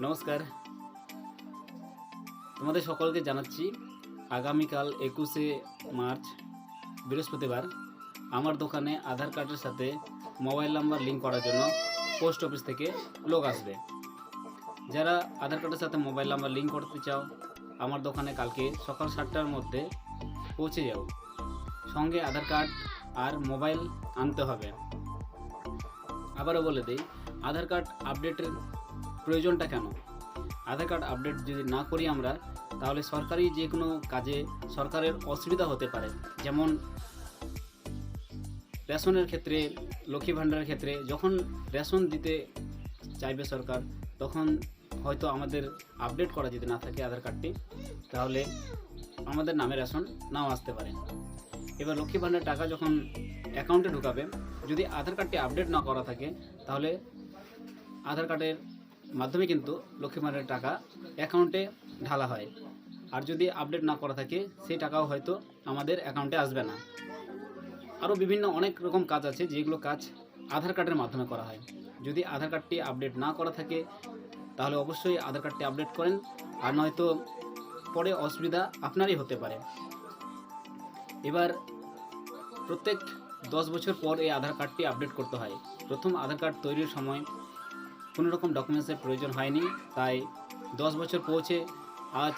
নমস্কার, তোমাদের সকলকে জানাচ্ছি আগামীকাল 21শে মার্চ বৃহস্পতিবার আমার দোকানে আধার কার্ডের সাথে মোবাইল নাম্বার লিঙ্ক করার জন্য পোস্ট অফিস থেকে লোক আসবে। যারা আধার কার্ডের সাথে মোবাইল নাম্বার লিঙ্ক করতে চাও আমার দোকানে কালকে সকাল 7টার মধ্যে পৌঁছে যাও। সঙ্গে আধার কার্ড আর মোবাইল আনতে হবে। আবারও বলে দিই, আধার কার্ড আপডেটের প্রয়োজনটা কেন। আধার কার্ড আপডেট যদি না করি আমরা, তাহলে সরকারি যে কোনো কাজে সরকারের অসুবিধা হতে পারে। যেমন রেশনের ক্ষেত্রে, লক্ষ্মী ভাণ্ডারের ক্ষেত্রে যখন রেশন দিতে চাইবে সরকার, তখন হয়তো আমাদের আপডেট করা যদি না থাকে আধার কার্ডটি, তাহলে আমাদের নামে রেশন নাও আসতে পারে। এবার লক্ষ্মী ভাণ্ডারের টাকা যখন অ্যাকাউন্টে ঢুকাবে, যদি আধার কার্ডটি আপডেট না করা থাকে, তাহলে আধার কার্ডের মাধ্যমে কিন্তু লক্ষ্মী ভাণ্ডারের টাকা অ্যাকাউন্টে ঢালা হয়। আর যদি আপডেট না করা থাকে, সেই টাকাও হয়তো আমাদের অ্যাকাউন্টে আসবে না। আরও বিভিন্ন অনেক রকম কাজ আছে যেগুলো কাজ আধার কার্ডের মাধ্যমে করা হয়। যদি আধার কার্ডটি আপডেট না করা থাকে, তাহলে অবশ্যই আধার কার্ডটি আপডেট করেন, আর নয়তো পরে অসুবিধা আপনারই হতে পারে। এবার প্রত্যেক 10 বছর পর এই আধার কার্ডটি আপডেট করতে হয়। প্রথম আধার কার্ড তৈরির সময় কোনো রকম ডকুমেন্টসের প্রয়োজন হয়নি, তাই 10 বছর পৌঁছে আজ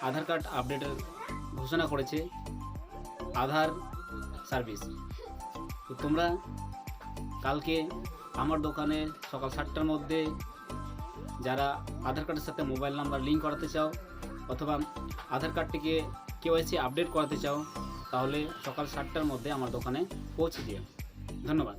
আধার কার্ড আপডেটের ঘোষণা করেছে আধার সার্ভিস। তো তোমরা কালকে আমার দোকানে সকাল 7টার মধ্যে যারা আধার কার্ডের সাথে মোবাইল নাম্বার লিঙ্ক করাতে চাও, অথবা আধার কার্ডটিকে কেওয়াইসি আপডেট করাতে চাও, তাহলে সকাল 7টার মধ্যে আমার দোকানে পৌঁছে দিও। ধন্যবাদ।